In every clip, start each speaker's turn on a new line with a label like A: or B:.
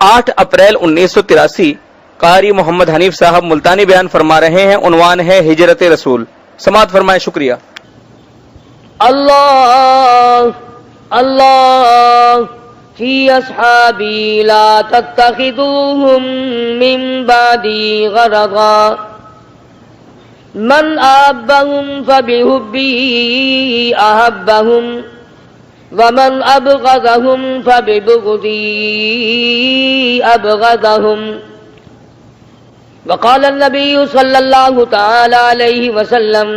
A: 8 April 1983 قاری محمد حنیف صاحب ملتانی بیان فرما رہے ہیں، عنوان ہے ہجرت رسول. سماعت فرمائے. شکریہ.
B: اللہ اللہ فی اصحابی لا تتخذوهم من بعدی غرضا من احبهم فبحبی احبهم ومن ابغضهم فببغضی ابغضهم. وقال النبی صلی اللہ تعالی علیہ وسلم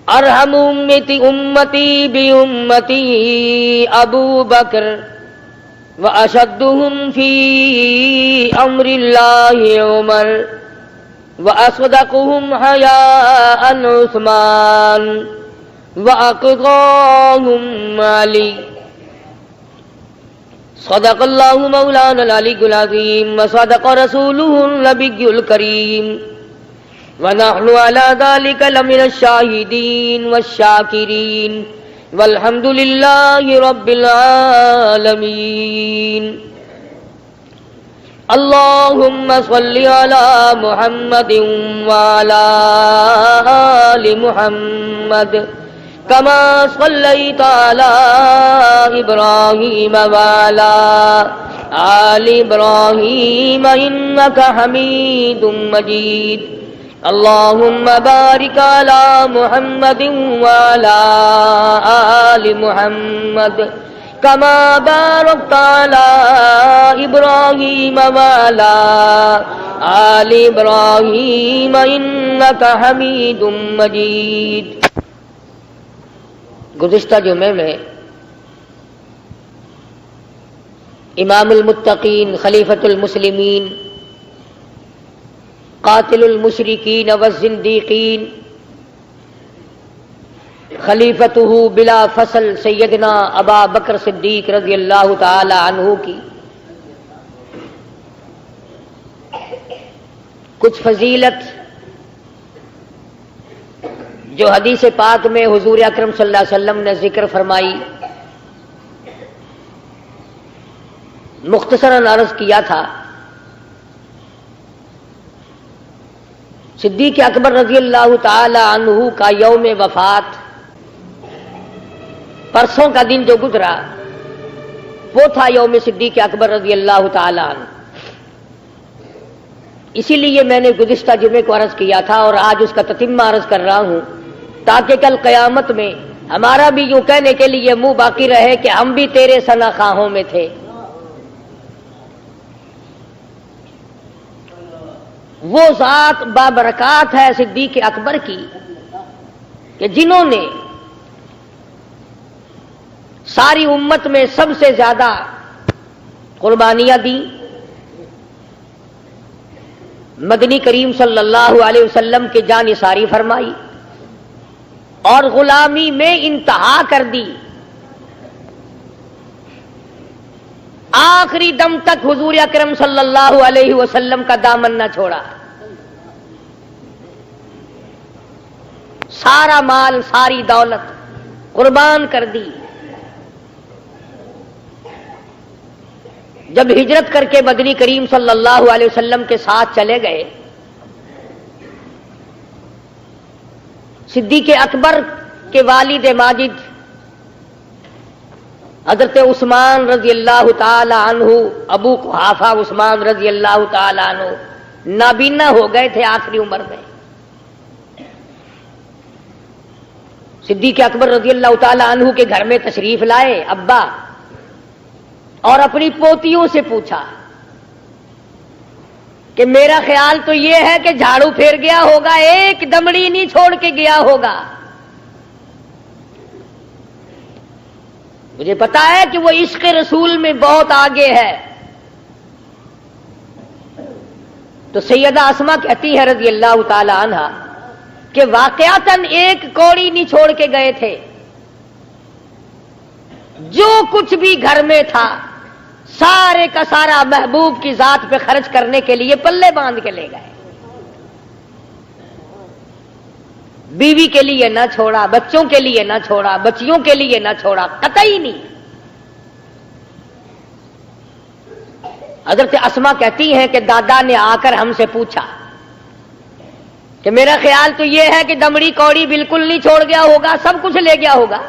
B: ارحم امتی بامتی ابو بکر واشدهم فی امر اللہ عمر واصدقهم حیاء عثمان واقضاهم علی. صدق اللہ مولانا العلی العظیم وصدق رسولہ النبی الکریم ونحن على ذلك لمن الشاہدین والشاکرین والحمد للہ رب العالمین. اللہم صل علی محمد وعلی آل محمد كما صليت على إبراهيم وعلى آل إبراهيم إنك حميد مجيد. اللهم بارك على محمد وعلى آل محمد كما باركت على إبراهيم وعلى آل إبراهيم إنك حميد مجيد. گزشتہ جمعے میں امام المتقین خلیفۃ المسلمین قاتل المشرکین والزندیقین خلیفتہ بلا فصل سیدنا ابا بکر صدیق رضی اللہ تعالی عنہ کی کچھ فضیلت جو حدیث پاک میں حضور اکرم صلی اللہ علیہ وسلم نے ذکر فرمائی مختصراً عرض کیا تھا. صدیق اکبر رضی اللہ تعالی عنہ کا یوم وفات پرسوں کا دن جو گزرا وہ تھا یوم صدیق اکبر رضی اللہ تعالی عنہ. اسی لیے میں نے گزشتہ جمعے کو عرض کیا تھا اور آج اس کا تتمہ عرض کر رہا ہوں تاکہ کل قیامت میں ہمارا بھی یوں کہنے کے لیے منہ باقی رہے کہ ہم بھی تیرے ثنا خواہوں میں تھے. وہ ذات بابرکات ہے صدیق اکبر کی کہ جنہوں نے ساری امت میں سب سے زیادہ قربانیاں دی. مدنی کریم صلی اللہ علیہ وسلم کی جانثاری فرمائی اور غلامی میں انتہا کر دی. آخری دم تک حضور اکرم صلی اللہ علیہ وسلم کا دامن نہ چھوڑا. سارا مال ساری دولت قربان کر دی. جب ہجرت کر کے مدنی کریم صلی اللہ علیہ وسلم کے ساتھ چلے گئے صدیق اکبر کے والد ماجد حضرت عثمان رضی اللہ تعالی عنہ ابو قحافہ عثمان رضی اللہ تعالی عنہ نابینا ہو گئے تھے آخری عمر میں. صدیق اکبر رضی اللہ تعالی عنہ کے گھر میں تشریف لائے ابا اور اپنی پوتیوں سے پوچھا کہ میرا خیال تو یہ ہے کہ جھاڑو پھیر گیا ہوگا، ایک دمڑی نہیں چھوڑ کے گیا ہوگا. مجھے پتا ہے کہ وہ عشق رسول میں بہت آگے ہے. تو سیدہ اسما کہتی ہے رضی اللہ تعالی عنہا کہ واقعتاً ایک کوڑی نہیں چھوڑ کے گئے تھے. جو کچھ بھی گھر میں تھا سارے کا سارا محبوب کی ذات پہ خرچ کرنے کے لیے پلے باندھ کے لے گئے. بیوی کے لیے نہ چھوڑا، بچوں کے لیے نہ چھوڑا، بچیوں کے لیے نہ چھوڑا، قطعی نہیں. حضرت اسما کہتی ہیں کہ دادا نے آ کر ہم سے پوچھا کہ میرا خیال تو یہ ہے کہ دمڑی کوڑی بالکل نہیں چھوڑ گیا ہوگا، سب کچھ لے گیا ہوگا۔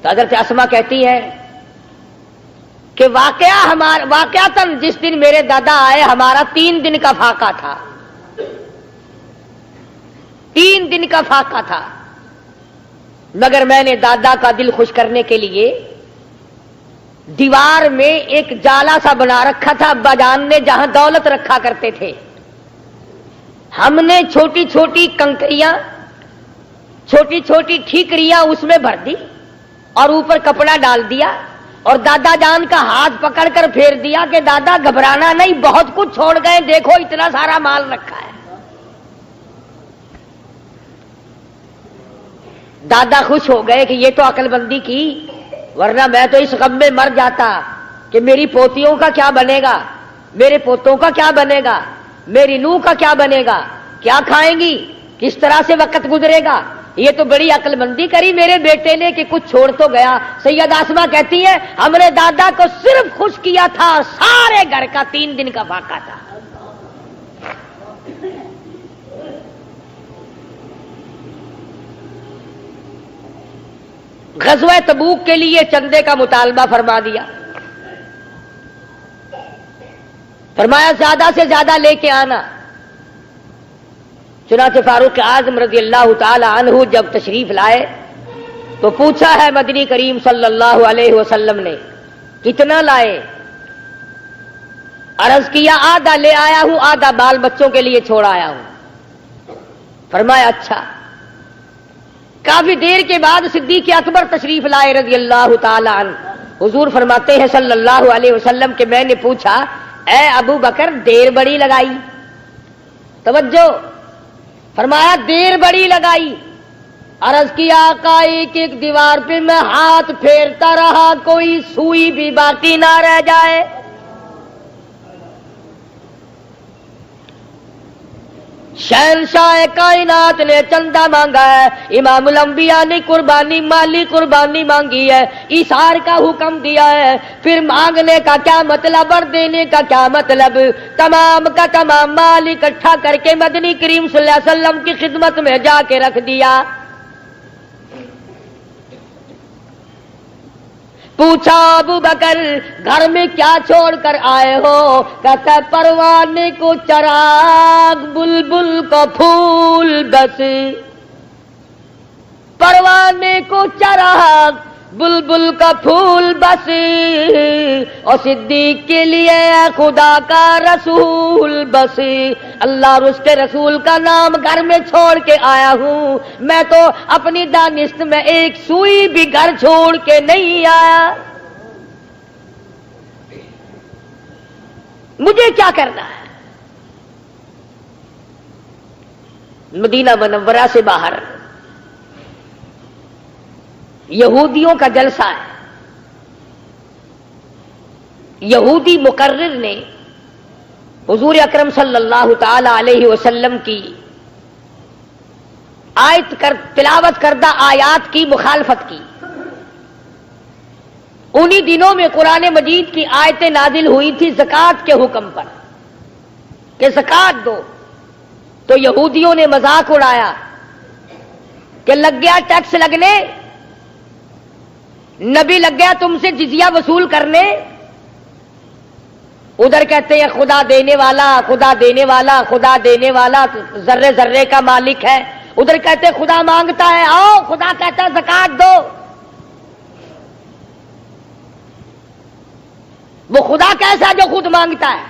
B: تو حضرت اسما کہتی ہے کہ واقعاتاً جس دن میرے دادا آئے ہمارا 3 دن کا فاقہ تھا، 3 دن کا فاقہ تھا، مگر میں نے دادا کا دل خوش کرنے کے لیے دیوار میں ایک جالا سا بنا رکھا تھا ابا جان نے، جہاں دولت رکھا کرتے تھے۔ ہم نے چھوٹی چھوٹی کنکریاں، چھوٹی چھوٹی ٹھیکریاں اس میں بھر دی اور اوپر کپڑا ڈال دیا اور دادا جان کا ہاتھ پکڑ کر پھیر دیا کہ دادا گھبرانا نہیں، بہت کچھ چھوڑ گئے، دیکھو اتنا سارا مال رکھا ہے۔ دادا خوش ہو گئے کہ یہ تو عقل بندی کی، ورنہ میں تو اس غم میں مر جاتا کہ میری پوتیوں کا کیا بنے گا، میرے پوتوں کا کیا بنے گا، میری نوح کا کیا بنے گا، کیا کھائیں گی، کس طرح سے وقت گزرے گا۔ یہ تو بڑی عقل مندی کری میرے بیٹے نے کہ کچھ چھوڑ تو گیا۔ سیدہ اسما کہتی ہے ہم نے دادا کو صرف خوش کیا تھا، سارے گھر کا 3 دن کا فاقہ تھا۔ غزوہ تبوک کے لیے چندے کا مطالبہ فرما دیا، فرمایا زیادہ سے زیادہ لے کے آنا۔ چنانچہ فاروق اعظم رضی اللہ تعالی عنہ جب تشریف لائے تو پوچھا ہے مدنی کریم صلی اللہ علیہ وسلم نے کتنا لائے؟ عرض کیا آدھا لے آیا ہوں، آدھا بال بچوں کے لیے چھوڑ آیا ہوں۔ فرمایا اچھا۔ کافی دیر کے بعد صدیق اکبر تشریف لائے رضی اللہ تعالی عنہ۔ حضور فرماتے ہیں صلی اللہ علیہ وسلم کہ میں نے پوچھا اے ابو بکر دیر بڑی لگائی؟ توجہ، فرمایا دیر بڑی لگائی۔ عرض کیا آقا ایک دیوار پہ میں ہاتھ پھیرتا رہا، کوئی سوئی بھی باقی نہ رہ جائے۔ شہنشاہ کائنات نے چندہ مانگا ہے، امام الانبیاء نے قربانی مالی قربانی مانگی ہے، ایثار کا حکم دیا ہے، پھر مانگنے کا کیا مطلب اور دینے کا کیا مطلب؟ تمام کا تمام مال اکٹھا کر کے مدنی کریم صلی اللہ علیہ وسلم کی خدمت میں جا کے رکھ دیا۔ پوچھا ابو بکر گھر میں کیا چھوڑ کر آئے ہو؟ کہتا ہے پروانے کو چراغ، بلبل کو پھول بس۔ پروانے کو چراغ، بلبل کا پھول بس، اور صدیق کے لیے خدا کا رسول بس۔ اللہ اور اس کے رسول کا نام گھر میں چھوڑ کے آیا ہوں، میں تو اپنی دانست میں ایک سوئی بھی گھر چھوڑ کے نہیں آیا۔ مجھے کیا کرنا ہے؟ مدینہ منورہ سے باہر یہودیوں کا جلسہ ہے۔ یہودی مقرر نے حضور اکرم صلی اللہ تعالی علیہ وسلم کی تلاوت کردہ آیات کی مخالفت کی۔ انہی دنوں میں قرآن مجید کی آیتیں نازل ہوئی تھی زکوٰۃ کے حکم پر کہ زکوٰۃ دو، تو یہودیوں نے مذاق اڑایا کہ لگ گیا ٹیکس لگنے، نبی لگ گیا تم سے جزیہ وصول کرنے۔ ادھر کہتے ہیں خدا دینے والا، خدا دینے والا، خدا دینے والا ذرے ذرے کا مالک ہے، ادھر کہتے ہیں خدا مانگتا ہے، آؤ خدا کہتا ہے زکوٰۃ دو۔ وہ خدا کیسا جو خود مانگتا ہے؟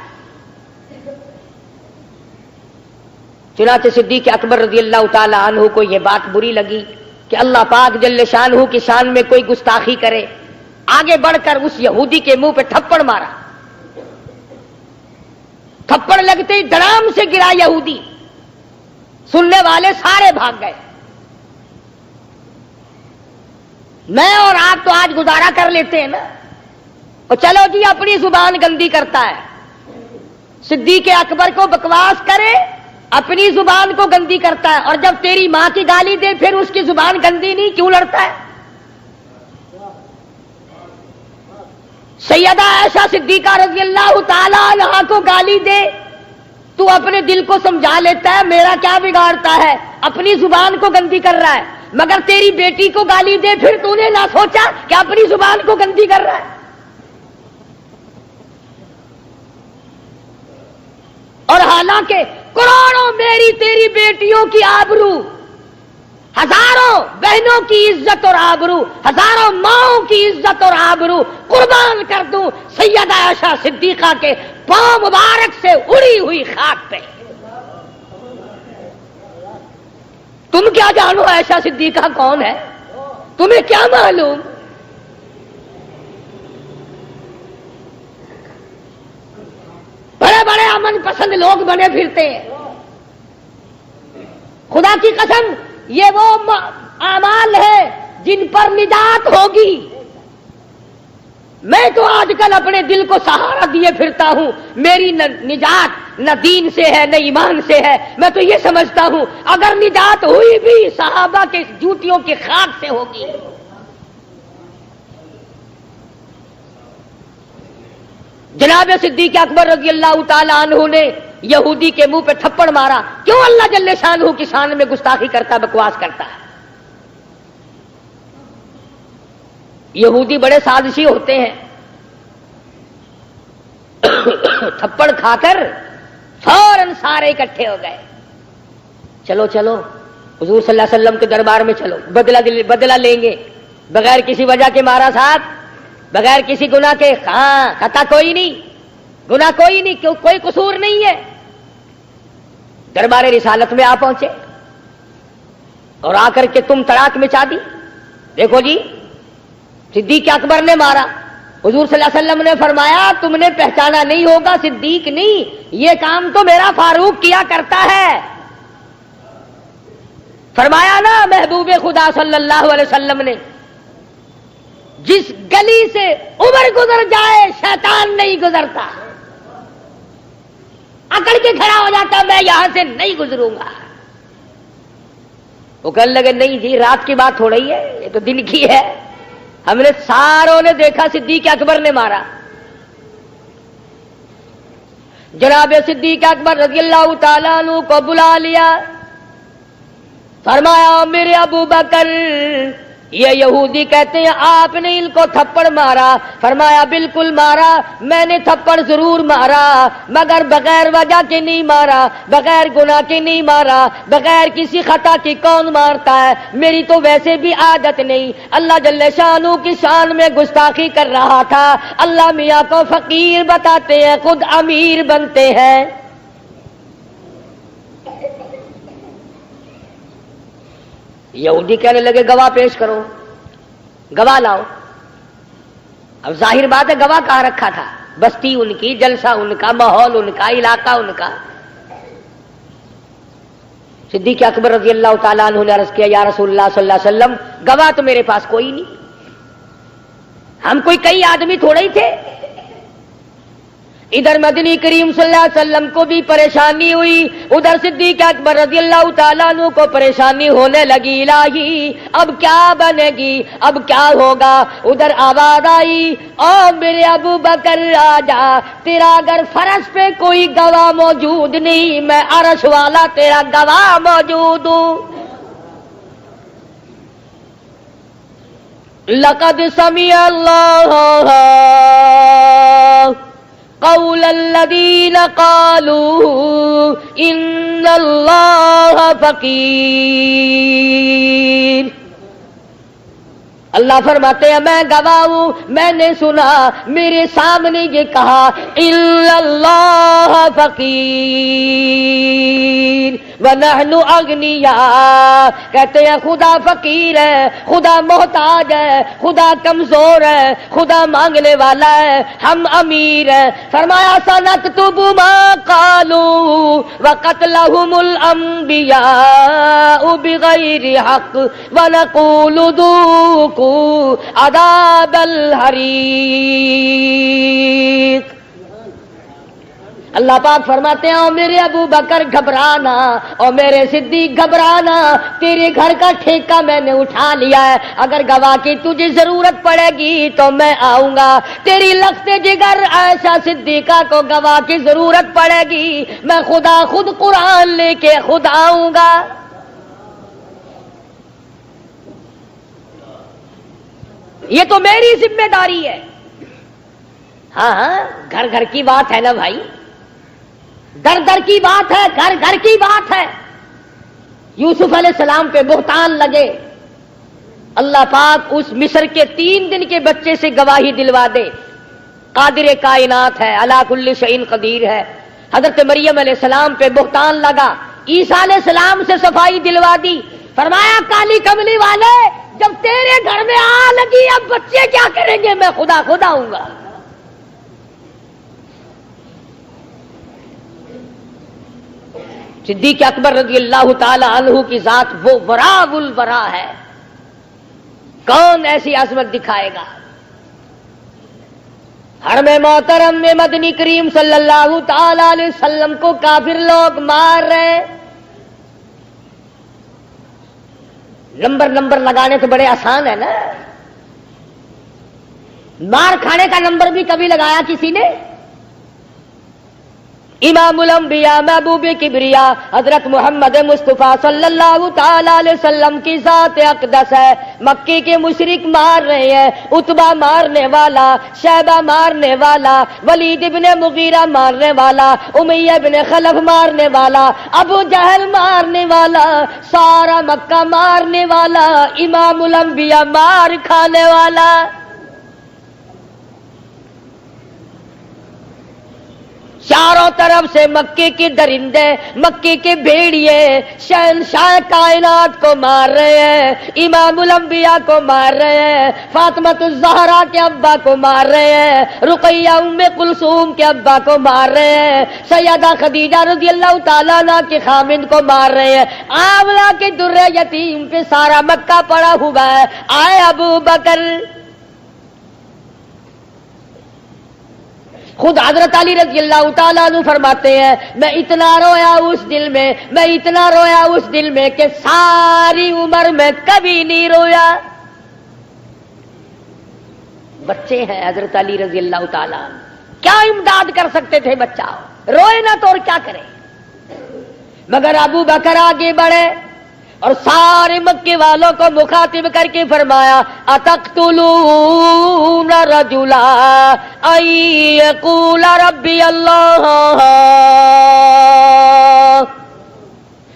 B: چنانچہ صدیق اکبر رضی اللہ تعالی عنہ کو یہ بات بری لگی کہ اللہ پاک جل شانہ کی شان میں کوئی گستاخی کرے، آگے بڑھ کر اس یہودی کے منہ پہ تھپڑ مارا۔ تھپڑ لگتے ہی دڑام سے گرا یہودی، سننے والے سارے بھاگ گئے۔ میں اور آپ تو آج گزارا کر لیتے ہیں نا، اور چلو جی اپنی زبان گندی کرتا ہے، صدیق اکبر کو بکواس کرے اپنی زبان کو گندی کرتا ہے، اور جب تیری ماں کی گالی دے پھر اس کی زبان گندی نہیں کیوں لڑتا ہے؟ سیدہ عائشہ صدیقہ رضی اللہ تعالی عنہا کو گالی دے، تو اپنے دل کو سمجھا لیتا ہے میرا کیا بگاڑتا ہے، اپنی زبان کو گندی کر رہا ہے، مگر تیری بیٹی کو گالی دے پھر تو نے نہ سوچا کہ اپنی زبان کو گندی کر رہا ہے۔ اور حالانکہ کروڑوں میری تیری بیٹیوں کی آبرو، ہزاروں بہنوں کی عزت اور آبرو، ہزاروں ماؤں کی عزت اور آبرو قربان کر دوں سیدہ عائشہ صدیقہ کے پاؤں مبارک سے اڑی ہوئی خاک پہ۔ تم کیا جانو عائشہ صدیقہ کون ہے؟ تمہیں کیا معلوم؟ بڑے بڑے امن پسند لوگ بنے پھرتے ہیں، خدا کی قسم یہ وہ اعمال ہے جن پر نجات ہوگی۔ میں تو آج کل اپنے دل کو سہارا دیے پھرتا ہوں، میری نجات نہ دین سے ہے نہ ایمان سے ہے، میں تو یہ سمجھتا ہوں اگر نجات ہوئی بھی صحابہ کے جوتیوں کی خاک سے ہوگی۔ جناب صدیق اکبر رضی اللہ تعالی عنہ نے یہودی کے منہ پہ تھپڑ مارا، کیوں اللہ جل شانہ کی شان میں گستاخی کرتا، بکواس کرتا ہے؟ یہودی بڑے سازشی ہوتے ہیں، تھپڑ کھا کر فوراً سارے اکٹھے ہو گئے، چلو چلو حضور صلی اللہ علیہ وسلم کے دربار میں چلو، بدلہ لیں گے، بغیر کسی وجہ کے مارا صاحب، بغیر کسی گناہ کے، ہاں خطا کوئی نہیں، گناہ کوئی نہیں، کوئی قصور نہیں ہے۔ دربار رسالت میں آ پہنچے اور آ کر کے تم تڑاک مچا دی۔ دیکھو جی صدیق اکبر نے مارا، حضور صلی اللہ علیہ وسلم نے فرمایا تم نے پہچانا نہیں ہوگا، صدیق نہیں، یہ کام تو میرا فاروق کیا کرتا ہے۔ فرمایا نا محبوب خدا صلی اللہ علیہ وسلم نے جس گلی سے عمر گزر جائے شیطان نہیں گزرتا، اکڑ کے کھڑا ہو جاتا میں یہاں سے نہیں گزروں گا۔ وہ کہنے لگے نہیں جی رات کی بات ہو رہی ہے، یہ تو دن کی ہے، ہم نے ساروں نے دیکھا صدیق اکبر نے مارا۔ جناب صدیق اکبر رضی اللہ تعالیٰ عنہ کو بلا لیا، فرمایا میرے ابو بکر یہ یہودی کہتے ہیں آپ نے ان کو تھپڑ مارا۔ فرمایا بالکل مارا، میں نے تھپڑ ضرور مارا مگر بغیر وجہ کے نہیں مارا، بغیر گناہ کے نہیں مارا، بغیر کسی خطا کی کون مارتا ہے، میری تو ویسے بھی عادت نہیں۔ اللہ جل شانہ کی شان میں گستاخی کر رہا تھا۔ اللہ میاں کو فقیر بتاتے ہیں، خود امیر بنتے ہیں۔ یہودی کہنے لگے گواہ پیش کرو، گواہ لاؤ۔ اب ظاہر بات ہے گواہ کہاں رکھا تھا، بستی ان کی، جلسہ ان کا، ماحول ان کا، علاقہ ان کا۔ صدیق اکبر رضی اللہ تعالیٰ عنہ نے عرض کیا یا رسول اللہ صلی اللہ علیہ وسلم گواہ تو میرے پاس کوئی نہیں، ہم کوئی کئی آدمی تھوڑے ہی تھے۔ ادھر مدنی کریم صلی اللہ علیہ وسلم کو بھی پریشانی ہوئی، ادھر صدیق اکبر رضی اللہ تعالیٰ عنہ کو پریشانی ہونے لگی، الہی اب کیا بنے گی، اب کیا ہوگا۔ ادھر آواز آئی او میرے ابو بکر آجا، تیرا اگر فرش پہ کوئی گواہ موجود نہیں، میں عرش والا تیرا گواہ موجود ہوں۔ لقد سمع اللہ قول الذین قالوا ان اللہ فقیر۔ اللہ فرماتے ہیں میں گواہ ہوں، میں نے سنا میرے سامنے یہ کہا الا اللہ فقیر ونحن اغنیاء، کہتے ہیں خدا فقیر ہے، خدا محتاج ہے، خدا کمزور ہے، خدا مانگنے والا ہے، ہم امیر ہیں۔ فرمایا سنکتب ما قالوا وقتلهم الانبیاء بغیر حق ونقول ذوقوا عذاب الحریق۔ اللہ پاک فرماتے ہیں او میرے ابو بکر گھبرانا، او میرے صدیق گھبرانا، تیرے گھر کا ٹھیکہ میں نے اٹھا لیا ہے، اگر گواہ کی تجھے ضرورت پڑے گی تو میں آؤں گا، تیری لخت جگر عائشہ صدیقہ کو گواہ کی ضرورت پڑے گی، میں خود قرآن لے کے خود آؤں گا۔ یہ تو میری ذمہ داری ہے۔ ہاں ہاں، گھر گھر کی بات ہے نا بھائی، در در کی بات ہے، گھر گھر کی بات ہے۔ یوسف علیہ السلام پہ بہتان لگے، اللہ پاک اس مصر کے 3 دن کے بچے سے گواہی دلوا دے، قادر کائنات ہے، علی کل شیء قدیر ہے۔ حضرت مریم علیہ السلام پہ بہتان لگا، عیسیٰ علیہ السلام سے صفائی دلوا دی، فرمایا کالی کملی والے جب تیرے گھر میں آ لگی اب بچے کیا کریں گے، میں خود آؤں گا۔ صدیق اکبر رضی اللہ تعالی عنہ کی ذات وہ وراء الورا ہے، کون ایسی عظمت دکھائے گا؟ حرم محترم میں مدنی کریم صلی اللہ تعالی علیہ وسلم کو کافر لوگ مار رہے۔ نمبر لگانے تو بڑے آسان ہے نا، مار کھانے کا نمبر بھی کبھی لگایا کسی نے؟ امام الانبیاء محبوب کبریا حضرت محمد مصطفیٰ صلی اللہ تعالی علیہ وسلم کی ذات اقدس ہے، مکے کے مشرک مار رہے ہیں، عتبہ مارنے والا، شیبہ مارنے والا، ولید ابن مغیرہ مارنے والا، امیہ ابن خلف مارنے والا، ابو جہل مارنے والا، سارا مکہ مارنے والا، امام الانبیاء مار کھانے والا۔ چاروں طرف سے مکے کے درندے، مکے کے بھیڑیے شہنشاہ کائنات کو مار رہے ہیں، امام الانبیاء کو مار رہے ہیں، فاطمۃ الزہرا کے ابا کو مار رہے ہیں، رقیہ ام کلثوم کے ابا کو مار رہے ہیں، سیدہ خدیجہ رضی اللہ تعالیٰ عنہ کے خامند کو مار رہے ہیں، آملہ کے در یتیم پہ سارا مکہ پڑا ہوا ہے۔ آئے ابو بکر، خود حضرت علی رضی اللہ تعالیٰ عنہ فرماتے ہیں میں اتنا رویا اس دل میں کہ ساری عمر میں کبھی نہیں رویا۔ بچے ہیں حضرت علی رضی اللہ تعالیٰ عنہ، کیا امداد کر سکتے تھے؟ بچہ روئے نہ تو اور کیا کرے؟ مگر ابو بکر آگے بڑھے اور سارے مکے والوں کو مخاطب کر کے فرمایا اتقتلون رجلا ان یقول ربی اللہ،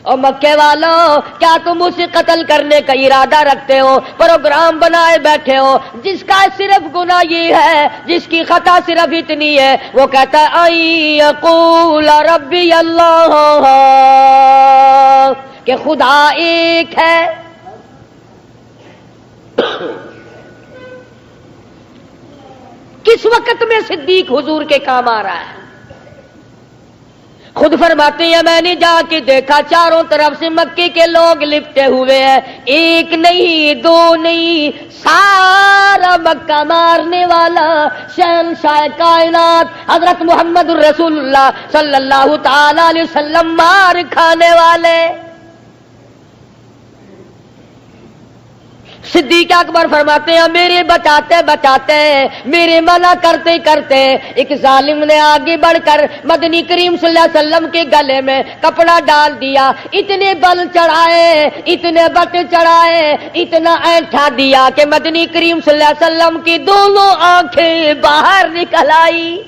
B: اور مکے والوں کیا تم اسے قتل کرنے کا ارادہ رکھتے ہو؟ پروگرام بنائے بیٹھے ہو، جس کا صرف گناہ یہ ہے، جس کی خطا صرف اتنی ہے، وہ کہتا ہے ان یقول ربی اللہ، کہ خدا ایک ہے۔ کس وقت میں صدیق حضور کے کام آ رہا ہے؟ خود فرماتے ہیں میں نے جا کے دیکھا چاروں طرف سے مکے کے لوگ لپٹے ہوئے ہیں، ایک نہیں دو نہیں، سارا مکہ مارنے والا شہنشاہ کائنات حضرت محمد الرسول اللہ صلی اللہ تعالی علیہ وسلم مار کھانے والے۔ صدیق اکبر فرماتے ہیں میرے بچاتے میرے منع کرتے کرتے ایک ظالم نے آگے بڑھ کر مدنی کریم صلی اللہ علیہ وسلم کے گلے میں کپڑا ڈال دیا، اتنے بل چڑھائے، اتنے بٹ چڑھائے، اتنا اینٹھا دیا کہ مدنی کریم صلی اللہ علیہ وسلم کی دونوں آنکھیں باہر نکل آئی۔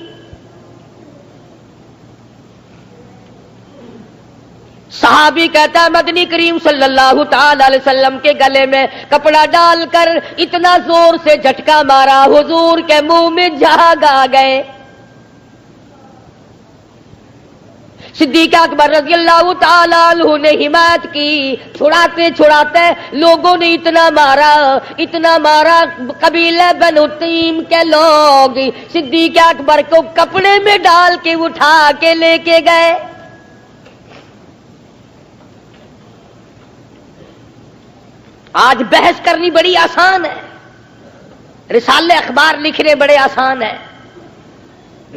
B: صحابی کہتا ہے مدنی کریم صلی اللہ تعالی علیہ وسلم کے گلے میں کپڑا ڈال کر اتنا زور سے جھٹکا مارا حضور کے منہ میں جھاگ آ گئے۔ صدیق اکبر رضی اللہ تعالی عنہ نے حمایت کی، چھڑاتے چھڑاتے لوگوں نے اتنا مارا قبیلہ بنو تیم کے لوگ صدیق اکبر کو کپڑے میں ڈال کے اٹھا کے لے کے گئے۔ آج بحث کرنی بڑی آسان ہے، رسالے اخبار لکھنے بڑے آسان ہیں،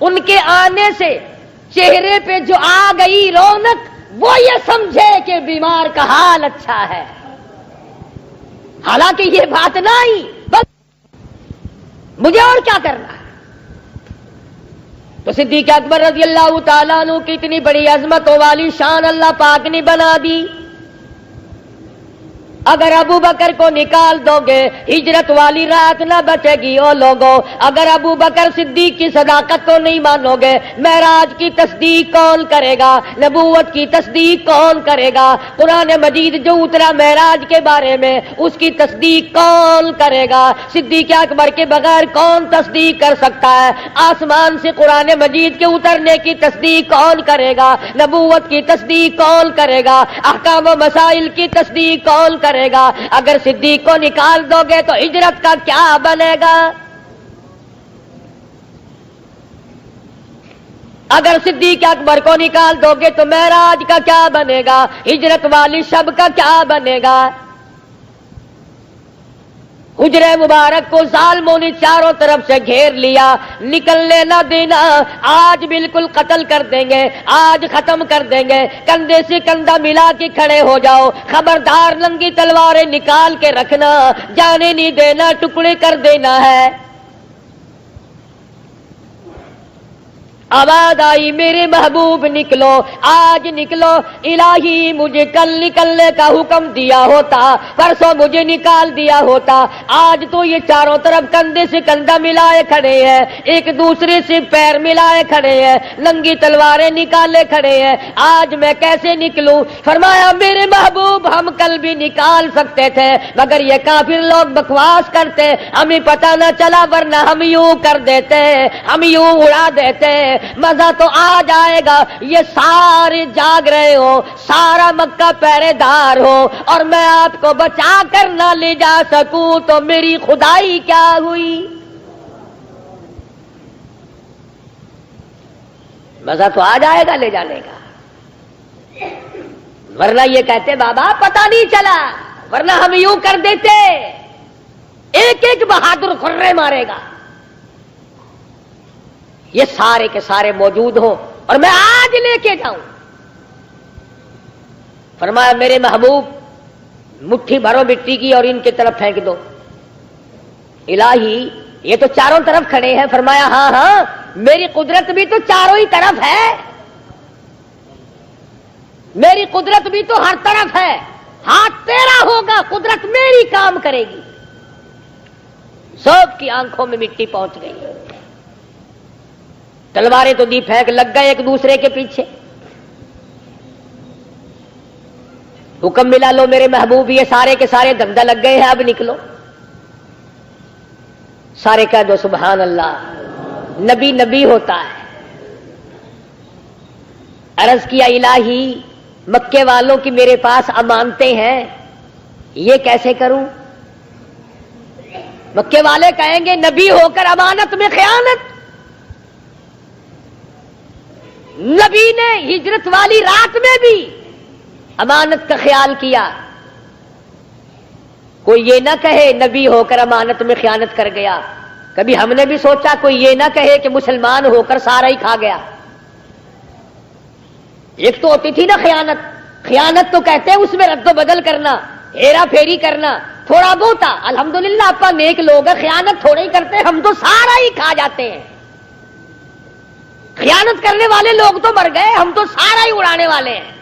B: ان کے آنے سے چہرے پہ جو آ گئی رونق، وہ یہ سمجھے کہ بیمار کا حال اچھا ہے، حالانکہ یہ بات نہ آئی، بس مجھے اور کیا کرنا ہے۔ تو صدیق اکبر رضی اللہ تعالیٰ عنہ کی اتنی بڑی عظمتوں والی شان اللہ پاک نے بنا دی، اگر ابو بکر کو نکال دو گے ہجرت والی رات نہ بچے گی او لوگوں، اگر ابو بکر صدیق کی صداقت کو نہیں مانو گے، معراج کی تصدیق کون کرے گا، نبوت کی تصدیق کون کرے گا، قرآن مجید جو اترا معراج کے بارے میں اس کی تصدیق کون کرے گا، صدیق اکبر کے بغیر کون تصدیق کر سکتا ہے، آسمان سے قرآن مجید کے اترنے کی تصدیق کون کرے گا، نبوت کی تصدیق کون کرے گا، احکام و مسائل کی تصدیق کون کرے گا۔ اگر صدیق کو نکال دو گے تو ہجرت کا کیا بنے گا، اگر صدیق اکبر کو نکال دو گے تو معراج کا کیا بنے گا، ہجرت والی شب کا کیا بنے گا۔ حجرہ مبارک کو ظالموں نے چاروں طرف سے گھیر لیا، نکلنے نہ دینا، آج بالکل قتل کر دیں گے، آج ختم کر دیں گے، کندھے سے کندھا ملا کے کھڑے ہو جاؤ، خبردار ننگی تلواریں نکال کے رکھنا، جانے نہیں دینا، ٹکڑے کر دینا ہے۔ آواز آئی میرے محبوب نکلو، آج نکلو، الہی مجھے کل نکلنے کا حکم دیا ہوتا، پرسوں مجھے نکال دیا ہوتا، آج تو یہ چاروں طرف کندھے سے کندھا ملائے کھڑے ہیں، ایک دوسرے سے پیر ملائے کھڑے ہیں، ننگی تلواریں نکالے کھڑے ہیں، آج میں کیسے نکلوں۔ فرمایا میرے محبوب ہم کل بھی نکال سکتے تھے مگر یہ کافر لوگ بکواس کرتے، ہمیں پتہ نہ چلا ورنہ ہم یوں کر دیتے، ہم یوں اڑا دیتے، مزہ تو آ جائے گا۔ یہ سارے جاگ رہے ہو، سارا مکہ پہرے دار ہو اور میں آپ کو بچا کر نہ لے جا سکوں تو میری خدائی کیا ہوئی۔ مزہ تو آ جائے گا لے جانے کا، ورنہ یہ کہتے بابا پتہ نہیں چلا، ورنہ ہم یوں کر دیتے، ایک ایک بہادر خرے مارے گا۔ یہ سارے کے سارے موجود ہوں اور میں آج لے کے جاؤں۔ فرمایا میرے محبوب مٹھی بھرو مٹی کی اور ان کی طرف پھینک دو۔ الہی یہ تو چاروں طرف کھڑے ہیں۔ فرمایا ہاں ہاں میری قدرت بھی تو چاروں ہی طرف ہے، میری قدرت بھی تو ہر طرف ہے، ہاتھ تیرا ہوگا قدرت میری کام کرے گی۔ سب کی آنکھوں میں مٹی پہنچ گئی، تلواریں تو دی پھینک، لگ گئے ایک دوسرے کے پیچھے۔ حکم ملا لو میرے محبوب یہ سارے کے سارے دھندا لگ گئے ہیں، اب نکلو۔ سارے کہہ دو سبحان اللہ، نبی نبی ہوتا ہے۔ عرض کیا الہی مکے والوں کی میرے پاس امانتیں ہیں، یہ کیسے کروں؟ مکے والے کہیں گے نبی ہو کر امانت میں خیانت۔ نبی نے ہجرت والی رات میں بھی امانت کا خیال کیا، کوئی یہ نہ کہے نبی ہو کر امانت میں خیانت کر گیا۔ کبھی ہم نے بھی سوچا کوئی یہ نہ کہے کہ مسلمان ہو کر سارا ہی کھا گیا۔ ایک تو ہوتی تھی نا خیانت، خیانت تو کہتے ہیں اس میں رد و بدل کرنا، ہیرا پھیری کرنا، تھوڑا بہتا۔ الحمدللہ آپ نیک لوگ ہیں، خیانت تھوڑے ہی کرتے ہیں، ہم تو سارا ہی کھا جاتے ہیں۔ خیانت کرنے والے لوگ تو مر گئے، ہم تو سارا ہی اڑانے والے ہیں۔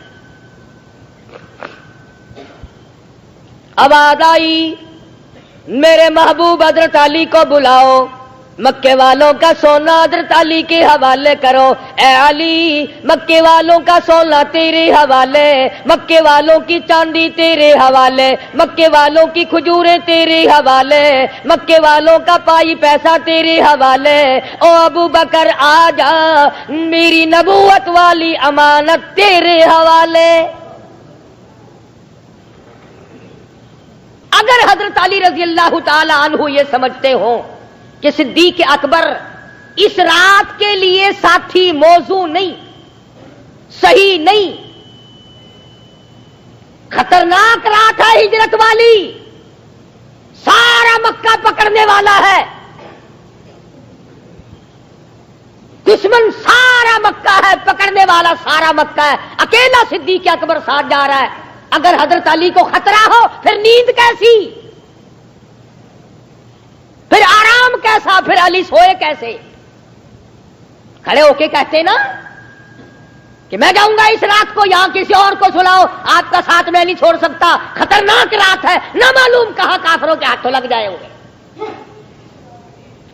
B: آواز آئی میرے محبوب حضرت علی کو بلاؤ، مکے والوں کا سونا حضرت علی کے حوالے کرو۔ اے علی مکے والوں کا سونا تیرے حوالے، مکے والوں کی چاندی تیرے حوالے، مکے والوں کی کھجوریں تیرے حوالے، مکے والوں کا پائی پیسہ تیرے حوالے۔ او ابو بکر آ جا، میری نبوت والی امانت تیرے حوالے۔ اگر حضرت علی رضی اللہ تعالی عنہ یہ سمجھتے ہوں کہ صدیق اکبر اس رات کے لیے ساتھی موضوع نہیں، صحیح نہیں، خطرناک رات ہے ہجرت والی، سارا مکہ پکڑنے والا ہے، دشمن سارا مکہ ہے، پکڑنے والا سارا مکہ ہے، اکیلا صدیق اکبر ساتھ جا رہا ہے. اگر حضرت علی کو خطرہ ہو پھر نیند کیسی، پھر آرام کیسا، پھر علی سوئے کیسے؟ کھڑے ہو کے کہتے نا کہ میں جاؤں گا اس رات کو، یہاں کسی اور کو سلاؤ، آپ کا ساتھ میں نہیں چھوڑ سکتا، خطرناک رات ہے، نہ معلوم کہاں کافروں کے ہاتھوں لگ جائے ہوئے.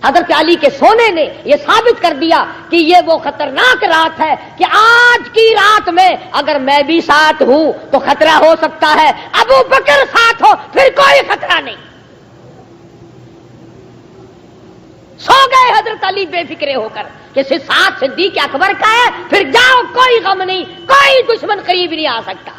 B: حضرت علی کے سونے نے یہ ثابت کر دیا کہ یہ وہ خطرناک رات ہے کہ آج کی رات میں اگر میں بھی ساتھ ہوں تو خطرہ ہو سکتا ہے، ابو بکر ساتھ ہو پھر کوئی خطرہ نہیں. سو گئے حضرت علی بے فکرے ہو کر کہ ساتھ صدیق اکبر کا ہے، پھر جاؤ، کوئی غم نہیں، کوئی دشمن قریب نہیں آ سکتا.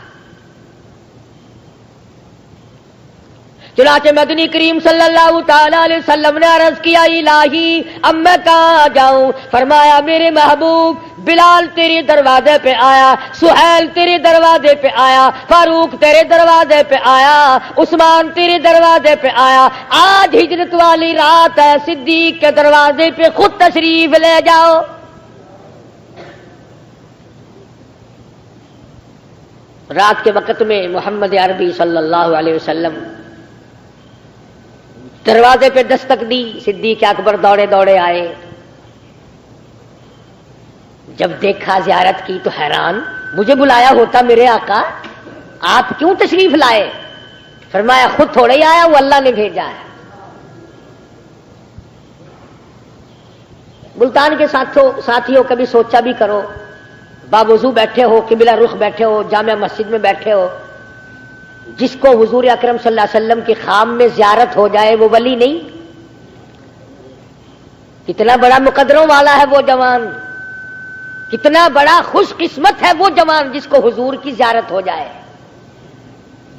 B: چنانچہ مدنی کریم صلی اللہ تعالی علیہ وسلم نے عرض کیا الہی اب میں کہاں جاؤں؟ فرمایا میرے محبوب بلال تیرے دروازے پہ آیا، سہیل تیرے دروازے پہ آیا، فاروق تیرے دروازے پہ آیا، عثمان تیرے دروازے پہ آیا. آج ہجرت والی رات ہے، صدیق کے دروازے پہ خود تشریف لے جاؤ. رات کے وقت میں محمد عربی صلی اللہ علیہ وسلم دروازے پہ دستک دی. صدیق اکبر دوڑے دوڑے آئے. جب دیکھا زیارت کی تو حیران، مجھے بلایا ہوتا میرے آقا، آپ کیوں تشریف لائے؟ فرمایا خود تھوڑے ہی آیا، وہ اللہ نے بھیجا ہے. ملتان کے ساتھیوں کبھی سوچا بھی کرو، باوضو بیٹھے ہو، قبلہ رخ بیٹھے ہو، جامع مسجد میں بیٹھے ہو، جس کو حضور اکرم صلی اللہ علیہ وسلم کی خام میں زیارت ہو جائے وہ ولی نہیں؟ کتنا بڑا مقدروں والا ہے وہ جوان، کتنا بڑا خوش قسمت ہے وہ جوان جس کو حضور کی زیارت ہو جائے.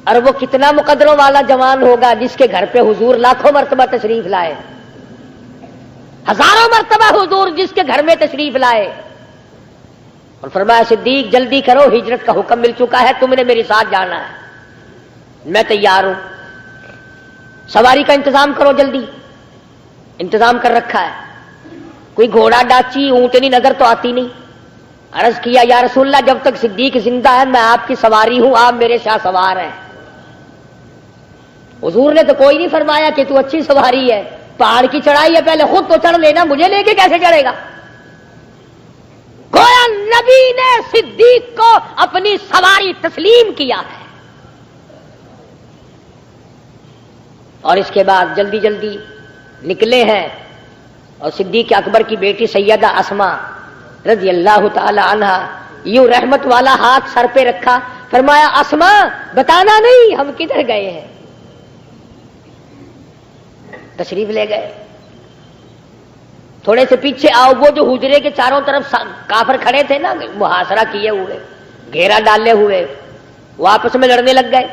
B: اور وہ کتنا مقدروں والا جوان ہوگا جس کے گھر پہ حضور لاکھوں مرتبہ تشریف لائے، ہزاروں مرتبہ حضور جس کے گھر میں تشریف لائے. اور فرمایا صدیق جلدی کرو، ہجرت کا حکم مل چکا ہے، تم نے میرے ساتھ جانا ہے، میں تیار ہوں. سواری کا انتظام کرو، جلدی انتظام کر رکھا ہے. کوئی گھوڑا ڈاچی اونٹنی نظر تو آتی نہیں. عرض کیا یا رسول اللہ جب تک صدیق زندہ ہے میں آپ کی سواری ہوں، آپ میرے شاہ سوار ہیں. حضور نے تو کوئی نہیں فرمایا کہ تو اچھی سواری ہے، پہاڑ کی چڑھائی ہے، پہلے خود تو چڑھ لینا، مجھے لے کے کیسے چڑھے گا؟ گویا نبی نے صدیق کو اپنی سواری تسلیم کیا ہے. اور اس کے بعد جلدی جلدی نکلے ہیں، اور صدیق اکبر کی بیٹی سیدہ اسماء رضی اللہ تعالی عنہ یوں رحمت والا ہاتھ سر پہ رکھا، فرمایا اسماء بتانا نہیں ہم کدھر گئے ہیں. تشریف لے گئے. تھوڑے سے پیچھے آؤ، وہ جو حجرے کے چاروں طرف کافر کھڑے تھے نا، محاصرہ کیے ہوئے، گھیرا ڈالے ہوئے، وہ آپس میں لڑنے لگ گئے.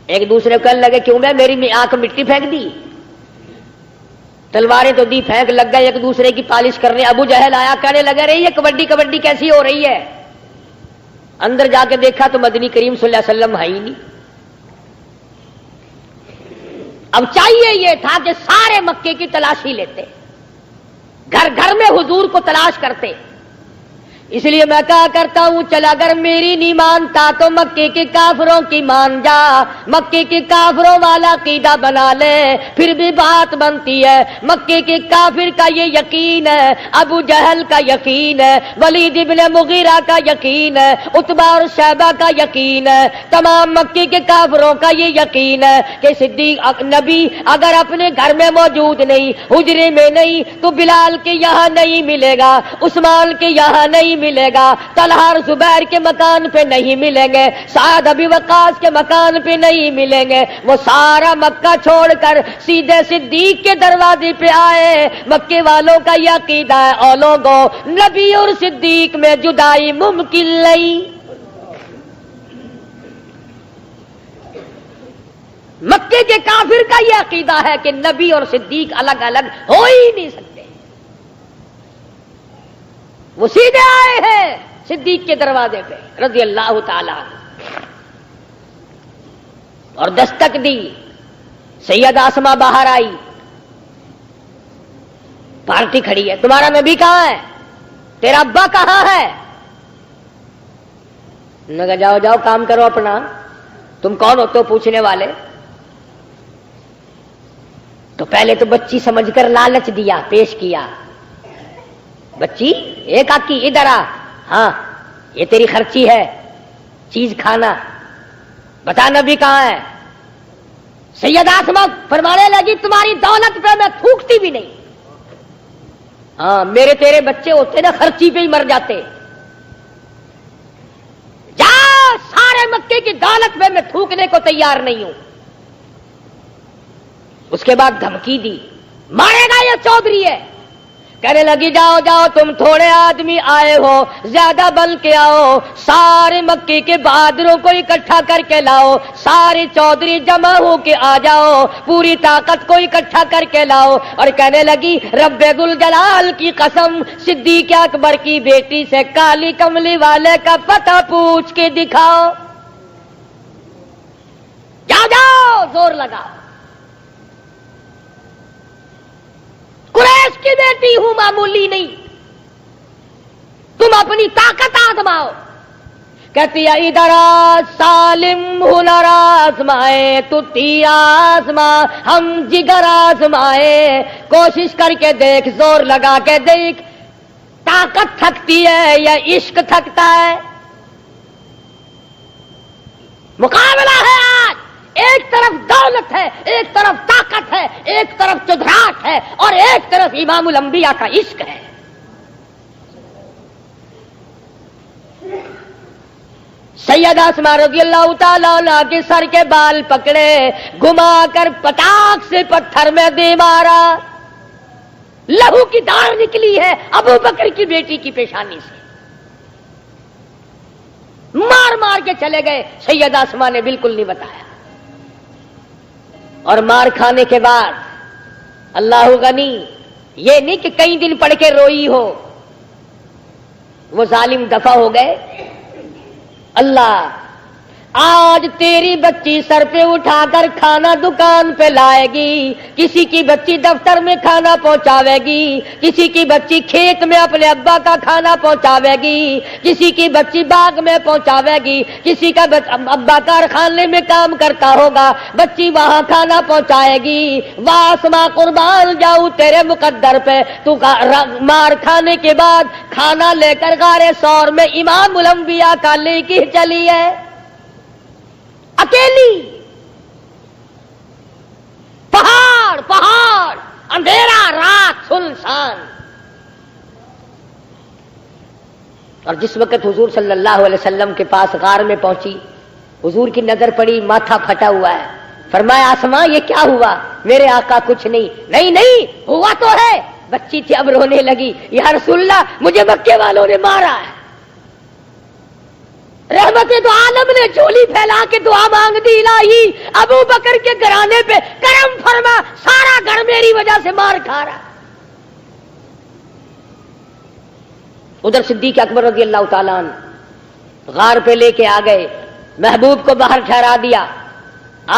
B: ایک دوسرے کو کہنے لگے کیوں میں میری آنکھ مٹی پھینک دی، تلواریں تو دی پھینک، لگ گئے ایک دوسرے کی پالش کرنے. ابو جہل آیا کہنے لگا رہی ہے کبڈی کبڈی کیسی ہو رہی ہے. اندر جا کے دیکھا تو مدنی کریم صلی اللہ علیہ وسلم ہے ہی نہیں. اب چاہیے یہ تھا کہ سارے مکے کی تلاشی لیتے، گھر گھر میں حضور کو تلاش کرتے. اس لیے میں کہا کرتا ہوں چل اگر میری نہیں مانتا تو مکے کے کافروں کی مان جا، مکے کے کافروں والا عقیدہ بنا لے پھر بھی بات بنتی ہے. مکے کے کافر کا یہ یقین ہے، ابو جہل کا یقین ہے، ولید ابن مغیرہ کا یقین ہے، عتبہ اور شیبہ کا یقین ہے، تمام مکے کے کافروں کا یہ یقین ہے کہ صدیق نبی اگر اپنے گھر میں موجود نہیں، حجرے میں نہیں، تو بلال کے یہاں نہیں ملے گا، عثمان کے یہاں نہیں ملے گا، طلحہ اور زبیر کے مکان پہ نہیں ملیں گے، سعد ابی وقاص کے مکان پہ نہیں ملیں گے. وہ سارا مکہ چھوڑ کر سیدھے صدیق کے دروازے پہ آئے. مکے والوں کا یہ عقیدہ ہے او لوگوں نبی اور صدیق میں جدائی ممکن نہیں. مکے کے کافر کا یہ عقیدہ ہے کہ نبی اور صدیق الگ الگ ہو ہی نہیں سکتے. وہ سیدھے آئے ہیں صدیق کے دروازے پہ رضی اللہ تعالی اور دستک دی. سیدہ اسماء باہر آئی، پارٹی کھڑی ہے، تمہارا نبی کہاں ہے، تیرا ابا کہاں ہے؟ انہوں نے کہا جاؤ جاؤ کام کرو اپنا، تم کون ہوتے ہو پوچھنے والے؟ تو پہلے تو بچی سمجھ کر لالچ دیا، پیش کیا، بچی ایک آکی ادھر آ، ہاں یہ تیری خرچی ہے، چیز کھانا، بتا نبی کہاں ہے؟ سیدہ آسماء فرمانے لگی تمہاری دولت پہ میں تھوکتی بھی نہیں، ہاں میرے تیرے بچے ہوتے نا خرچی پہ ہی مر جاتے، جا سارے مکے کی دولت پہ میں تھوکنے کو تیار نہیں ہوں۔ اس کے بعد دھمکی دی، مارے گا یہ چودھری ہے، کہنے لگی جاؤ جاؤ تم تھوڑے آدمی آئے ہو، زیادہ بل کے آؤ، سارے مکے کے بہادروں کو اکٹھا کر کے لاؤ، سارے چودھری جمع ہو کے آ جاؤ، پوری طاقت کو اکٹھا کر کے لاؤ۔ اور کہنے لگی رب ذوالجلال کی قسم، صدیق اکبر کی بیٹی سے کالی کملی والے کا پتہ پوچھ کے دکھاؤ، جاؤ جاؤ زور لگاؤ، قریش کی بیٹی ہوں، معمولی نہیں، تم اپنی طاقت آزماؤ۔ کہتی ہے ادھر سالم ہنر آزمائے تو تیر آزما، ہم جگر آزمائے، کوشش کر کے دیکھ، زور لگا کے دیکھ، طاقت تھکتی ہے یا عشق تھکتا ہے؟ مقابلہ ہے آج، ایک طرف دولت ہے، ایک طرف طاقت ہے، ایک طرف چدراہٹ ہے، اور ایک طرف امام الانبیاء کا عشق ہے۔ سیدہ آسماء رضی اللہ تعالیٰ عنہ کے سر کے بال پکڑے، گھما کر پٹاخ سے پتھر میں دے مارا، لہو کی دھار نکلی ہے ابو بکر کی بیٹی کی پیشانی سے، مار مار کے چلے گئے۔ سیدہ آسماء نے بالکل نہیں بتایا، اور مار کھانے کے بعد اللہ غنی، یہ نہیں کہ کئی دن پڑھ کے روئی ہو، وہ ظالم دفع ہو گئے۔ اللہ آج تیری بچی سر پہ اٹھا کر کھانا دکان پہ لائے گی، کسی کی بچی دفتر میں کھانا پہنچاوے گی، کسی کی بچی کھیت میں اپنے ابا کا کھانا پہنچاوے گی، کسی کی بچی باغ میں پہنچاوے گی، کسی کا ابا کارخانے میں کام کرتا ہوگا، بچی وہاں کھانا پہنچائے گی۔ واسما قربان جاؤ تیرے مقدر پہ، تو مار کھانے کے بعد کھانا لے کر غار ثور میں امام الانبیاء کا لے کے چلی ہے، اکیلی، پہاڑ پہاڑ، اندھیرا، رات، سنسان۔ اور جس وقت حضور صلی اللہ علیہ وسلم کے پاس غار میں پہنچی، حضور کی نظر پڑی، ماتھا پھٹا ہوا ہے، فرمایا آسماء یہ کیا ہوا؟ میرے آقا کچھ نہیں۔ نہیں نہیں ہوا تو ہے، بچی تھی اب رونے لگی، یا رسول اللہ مجھے مکے والوں نے مارا ہے۔ رحمت تو عالم نے چولی پھیلا کے دعا مانگ دی، الہی ابو بکر کے گھرانے پہ کرم فرما، سارا گھر میری وجہ سے مار کھا رہا۔ ادھر صدیق اکبر رضی اللہ تعالیٰ عنہ غار پہ لے کے آ گئے، محبوب کو باہر ٹھہرا دیا،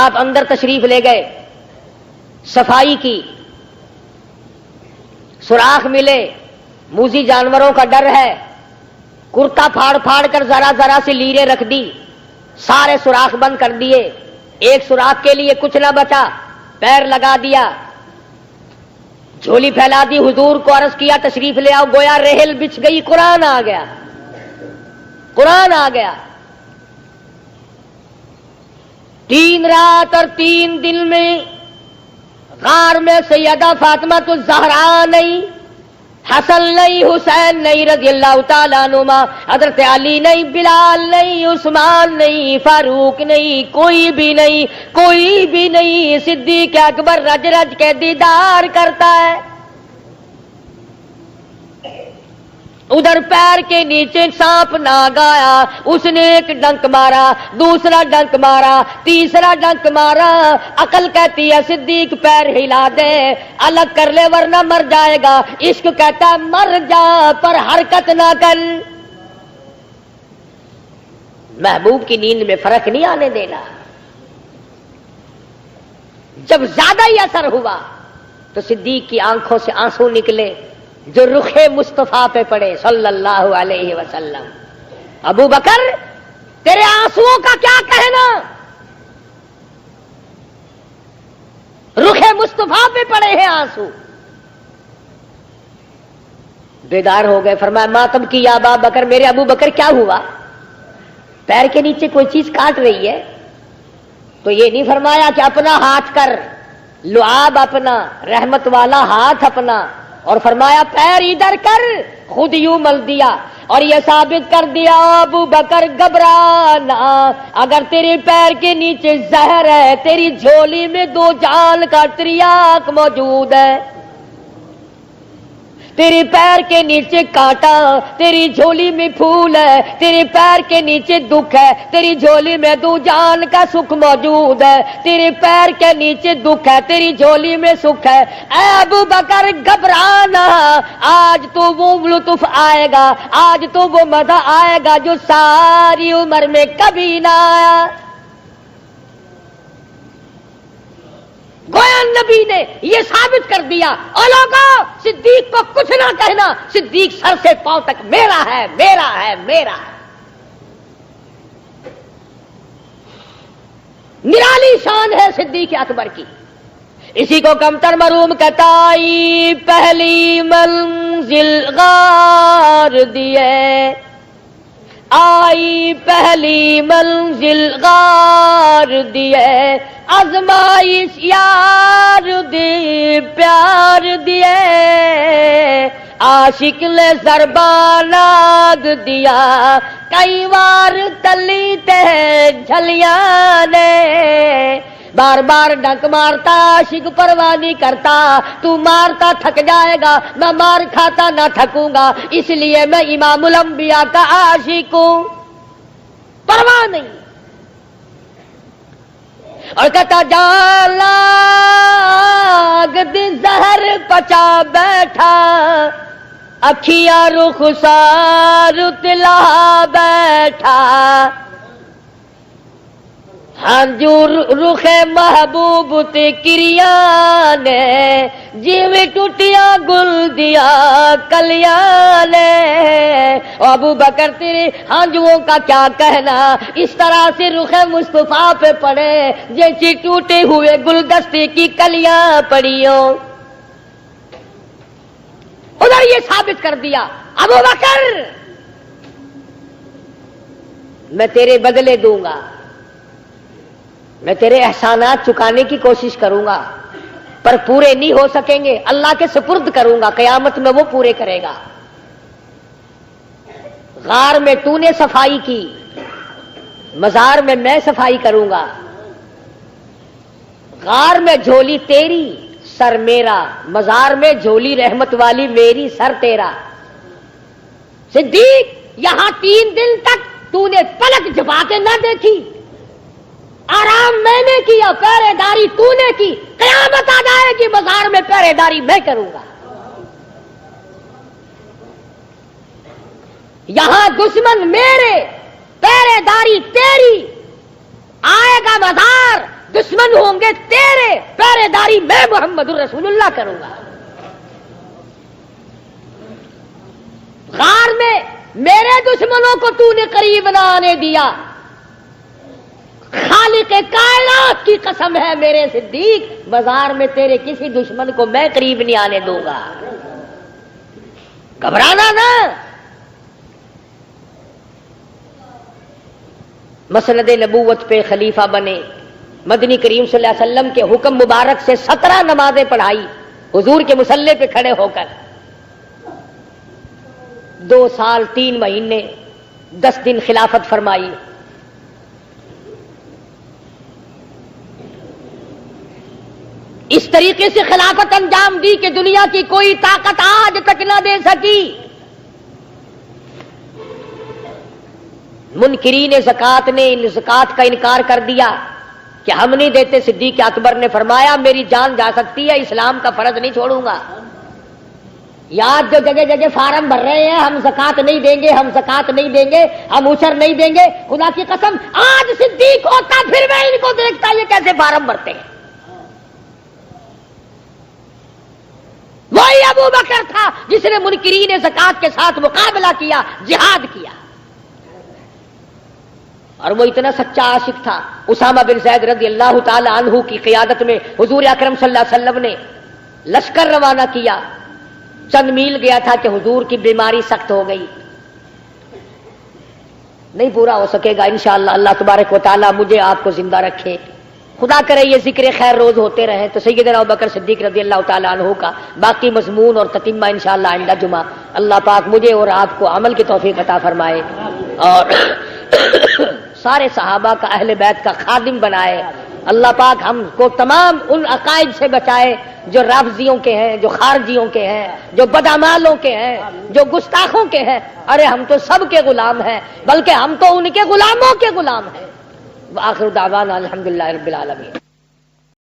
B: آپ اندر تشریف لے گئے، صفائی کی، سوراخ ملے، موذی جانوروں کا ڈر ہے، کرتا پھاڑ پھاڑ کر ذرا ذرا سے لیرے رکھ دی، سارے سوراخ بند کر دیے، ایک سوراخ کے لیے کچھ نہ بچا، پیر لگا دیا، جھولی پھیلا دی، حضور کو عرض کیا تشریف لے آؤ، گویا رحل بچھ گئی، قرآن آ گیا، قرآن آ گیا۔ 3 رات اور 3 دن میں غار میں سیدہ فاطمہ تو زہرا نہیں، حسن نہیں، حسین نہیں رضی اللہ تعالیٰ عنہما، حضرت علی نہیں، بلال نہیں، عثمان نہیں، فاروق نہیں، کوئی بھی نہیں، کوئی بھی نہیں۔ صدیق اکبر رج رج کے دیدار کرتا ہے، ادھر پیر کے نیچے سانپ ناگ آیا، اس نے ایک ڈنک مارا، دوسرا ڈنک مارا، تیسرا ڈنک مارا، عقل کہتی ہے صدیق پیر ہلا دے، الگ کر لے ورنہ مر جائے گا، عشق کہتا ہے مر جا پر حرکت نہ کر۔ محبوب کی نیند میں فرق نہیں آنے دینا، جب زیادہ ہی اثر ہوا تو صدیق کی آنکھوں سے آنسو نکلے جو رخ مصطفیٰ پہ پڑے صلی اللہ علیہ وسلم. ابو بکر تیرے آنسوؤں کا کیا کہنا، رخ مصطفیٰ پہ پڑے ہیں آنسو. بیدار ہو گئے. فرمایا ماتم کی یا ابا بکر، میرے ابو بکر کیا ہوا؟ پیر کے نیچے کوئی چیز کاٹ رہی ہے؟ تو یہ نہیں فرمایا کہ اپنا ہاتھ کر، لعاب اپنا، رحمت والا ہاتھ اپنا، اور فرمایا پیر ادھر کر، خود یوں مل دیا اور یہ ثابت کر دیا ابو بکر گھبرانا، اگر تیرے پیر کے نیچے زہر ہے، تیری جھولی میں 2 جان کا تریاک موجود ہے. تیرے پیر کے نیچے کانٹا، تیری جھولی میں پھول ہے، تیرے پیر کے نیچے دکھ ہے، تیری جھولی میں 2 جان کا سکھ موجود ہے. تیرے پیر کے نیچے دکھ ہے، تیری جھولی میں سکھ ہے. اے ابو بکر گھبرانا، آج تو وہ لطف آئے گا، آج تو وہ مزہ آئے گا جو ساری عمر میں کبھی نہ آیا. گویا نبی نے یہ ثابت کر دیا، اور لوگوں صدیق کو کچھ نہ کہنا، صدیق سر سے پاؤں تک میرا ہے، میرا ہے، میرا ہے. نرالی شان ہے صدیق اکبر کی. اسی کو کمتر مروم کہتا، آئی پہلی منزل غار دیے، آئی پہلی منزل غار دیے، آزمائش یار دی پیار دیے، عاشق نے ضربان آگ دیا، کئی بار تلی تے جھلیاں نے، بار بار ڈنک مارتا عاشق پرواہ نہیں کرتا، تو مارتا تھک جائے گا، میں مار کھاتا نہ تھکوں گا، اس لیے میں امام الانبیاء کا عاشق ہوں، پرواہ نہیں. اور کہتا جان لاگ دی زہر پچا بیٹھا، اکھیاں رخسار تلا بیٹھا، ہاں جو رخ محبوب تے کریاں نے، جیویں ٹوٹیاں گل دیا کلیاں نے. ابو بکر تیرے ہنجوؤں کا کیا کہنا، اس طرح سے رخ مصطفیٰ پہ پڑے جیسے ٹوٹے ہوئے گلدستے کی کلیاں پڑی ہوں. ادھر یہ ثابت کر دیا ابو بکر میں تیرے بدلے دوں گا، میں تیرے احسانات چکانے کی کوشش کروں گا، پر پورے نہیں ہو سکیں گے، اللہ کے سپرد کروں گا، قیامت میں وہ پورے کرے گا. غار میں تو نے صفائی کی، مزار میں صفائی کروں گا. غار میں جھولی تیری، سر میرا، مزار میں جھولی رحمت والی میری، سر تیرا. صدیق یہاں 3 دن تک تو نے پلک جھپا کے نہ دیکھی، آرام میں نے کیا، پہرے داری تو نے کی، قیامت آ جائے گی مزار میں پہرے داری میں کروں گا. یہاں دشمن میرے، پہرے داری تیری، آئے گا مزار دشمن ہوں گے تیرے، پہرے داری میں محمد الرسول اللہ کروں گا. غار میں میرے دشمنوں کو تو نے قریب نہ آنے دیا، خالق کائنات کی قسم ہے میرے صدیق، بازار میں تیرے کسی دشمن کو میں قریب نہیں آنے دوں گا. گھبرانا نہ. مسند نبوت پہ خلیفہ بنے، مدنی کریم صلی اللہ علیہ وسلم کے حکم مبارک سے 17 نمازیں پڑھائی حضور کے مصلی پہ کھڑے ہو کر. 2 سال 3 مہینے 10 دن خلافت فرمائی. اس طریقے سے خلافت انجام دی کہ دنیا کی کوئی طاقت آج تک نہ دے سکی. منکرین زکات نے زکات کا انکار کر دیا کہ ہم نہیں دیتے. صدیق اکبر نے فرمایا میری جان جا سکتی ہے، اسلام کا فرض نہیں چھوڑوں گا. یاد جو جگہ جگہ فارم بھر رہے ہیں ہم زکات نہیں دیں گے، ہم زکات نہیں دیں گے، ہم عشر نہیں دیں گے، خدا کی قسم آج صدیق ہوتا پھر میں ان کو دیکھتا یہ کیسے فارم بھرتے ہیں. وہی ابو بکر تھا جس نے منکرین زکات کے ساتھ مقابلہ کیا، جہاد کیا، اور وہ اتنا سچا عاشق تھا۔ اسامہ بن زید رضی اللہ تعالی عنہ کی قیادت میں حضور اکرم صلی اللہ علیہ وسلم نے لشکر روانہ کیا، چند میل گیا تھا کہ حضور کی بیماری سخت ہو گئی، نہیں پورا ہو سکے گا انشاءاللہ، اللہ تبارک و تعالی مجھے آپ کو زندہ رکھے، خدا کرے یہ ذکر خیر روز ہوتے رہے تو سیدنا ابوبکر صدیق رضی اللہ تعالی عنہ کا باقی مضمون اور تتمہ انشاءاللہ آئندہ جمعہ اللہ پاک مجھے اور آپ کو عمل کی توفیق عطا فرمائے، اور سارے صحابہ کا اہل بیت کا خادم بنائے۔ اللہ پاک ہم کو تمام ان عقائد سے بچائے جو رافضیوں کے ہیں، جو خارجیوں کے ہیں، جو بدعمالوں کے ہیں، جو گستاخوں کے ہیں۔ ارے ہم تو سب کے غلام ہیں، بلکہ ہم تو ان کے غلاموں کے غلام ہیں۔ وآخر دعوانا الحمدللہ رب العالمین۔